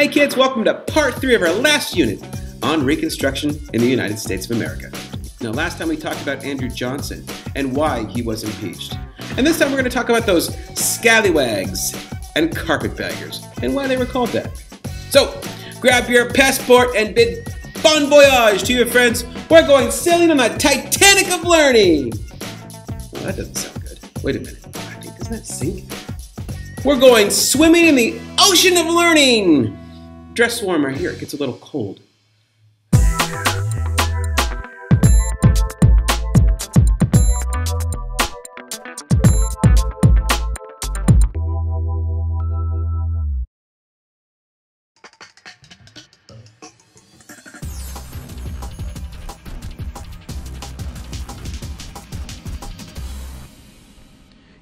Hey kids, welcome to part 3 of our last unit on Reconstruction in the United States of America. Now last time we talked about Andrew Johnson and why he was impeached. And this time we're going to talk about those scalawags and carpetbaggers and why they were called that. So grab your passport and bid bon voyage to your friends. We're going sailing on the Titanic of learning. Well, that doesn't sound good. Wait a minute. Doesn't that sink? We're going swimming in the ocean of learning. Dress warm right here. It gets a little cold.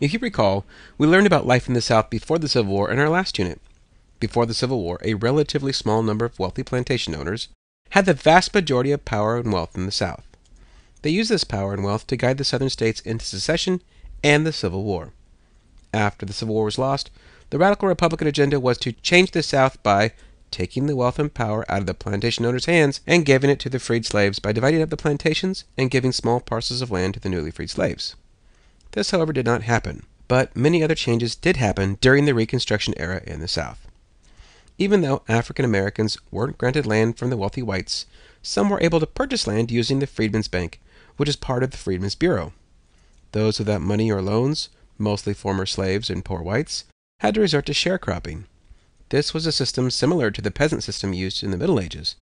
If you recall, we learned about life in the South before the Civil War in our last unit. Before the Civil War, a relatively small number of wealthy plantation owners had the vast majority of power and wealth in the South. They used this power and wealth to guide the Southern states into secession and the Civil War. After the Civil War was lost, the radical Republican agenda was to change the South by taking the wealth and power out of the plantation owners' hands and giving it to the freed slaves by dividing up the plantations and giving small parcels of land to the newly freed slaves. This, however, did not happen, but many other changes did happen during the Reconstruction era in the South. Even though African Americans weren't granted land from the wealthy whites, some were able to purchase land using the Freedman's Bank, which is part of the Freedmen's Bureau. Those without money or loans, mostly former slaves and poor whites, had to resort to sharecropping. This was a system similar to the peasant system used in the Middle Ages.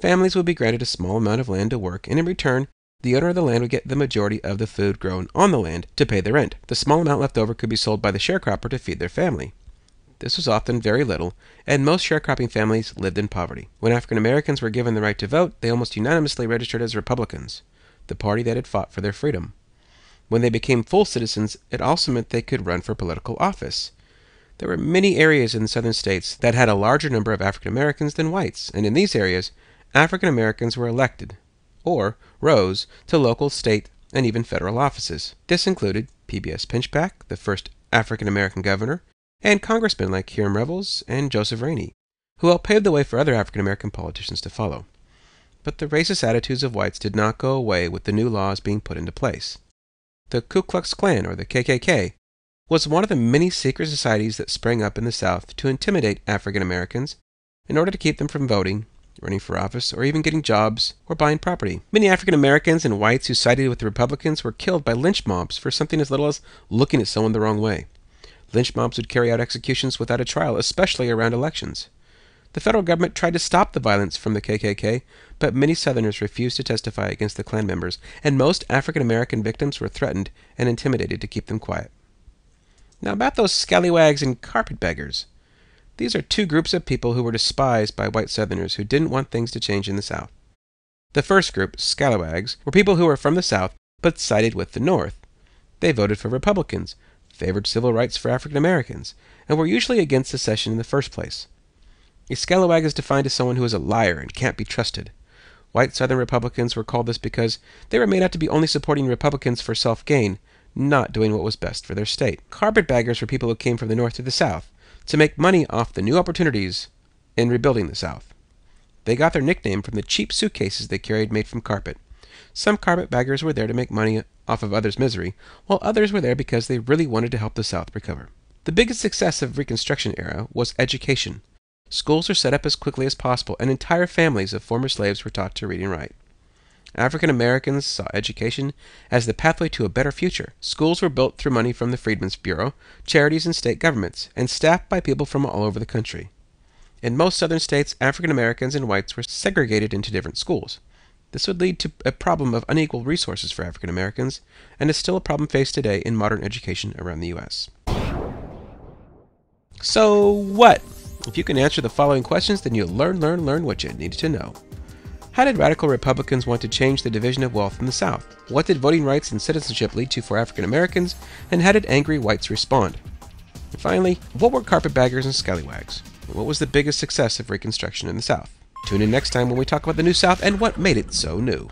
Families would be granted a small amount of land to work, and in return, the owner of the land would get the majority of the food grown on the land to pay the rent. The small amount left over could be sold by the sharecropper to feed their family. This was often very little, and most sharecropping families lived in poverty. When African Americans were given the right to vote, they almost unanimously registered as Republicans, the party that had fought for their freedom. When they became full citizens, it also meant they could run for political office. There were many areas in the southern states that had a larger number of African Americans than whites, and in these areas, African Americans were elected, or rose to local, state, and even federal offices. This included P.B.S. Pinchback, the first African American governor, and congressmen like Hiram Revels and Joseph Rainey, who helped pave the way for other African American politicians to follow. But the racist attitudes of whites did not go away with the new laws being put into place. The Ku Klux Klan, or the KKK, was one of the many secret societies that sprang up in the South to intimidate African Americans in order to keep them from voting, running for office, or even getting jobs or buying property. Many African Americans and whites who sided with the Republicans were killed by lynch mobs for something as little as looking at someone the wrong way. Lynch mobs would carry out executions without a trial, especially around elections. The federal government tried to stop the violence from the KKK, but many Southerners refused to testify against the Klan members, and most African American victims were threatened and intimidated to keep them quiet. Now about those scalawags and carpetbaggers. These are two groups of people who were despised by white Southerners who didn't want things to change in the South. The first group, scalawags, were people who were from the South but sided with the North. They voted for Republicans, favored civil rights for African Americans, and were usually against secession in the first place. A scalawag is defined as someone who is a liar and can't be trusted. White Southern Republicans were called this because they were made out to be only supporting Republicans for self-gain, not doing what was best for their state. Carpetbaggers were people who came from the North to the South to make money off the new opportunities in rebuilding the South. They got their nickname from the cheap suitcases they carried made from carpet. Some carpetbaggers were there to make money off of others' misery, while others were there because they really wanted to help the South recover. The biggest success of Reconstruction era was education. Schools were set up as quickly as possible, and entire families of former slaves were taught to read and write. African Americans saw education as the pathway to a better future. Schools were built through money from the Freedmen's Bureau, charities, and state governments, and staffed by people from all over the country. In most southern states, African Americans and whites were segregated into different schools. This would lead to a problem of unequal resources for African Americans, and is still a problem faced today in modern education around the U.S. So what? If you can answer the following questions, then you'll learn what you needed to know. How did radical Republicans want to change the division of wealth in the South? What did voting rights and citizenship lead to for African Americans, and how did angry whites respond? And finally, what were carpetbaggers and scalawags? And what was the biggest success of Reconstruction in the South? Tune in next time when we talk about the New South and what made it so new.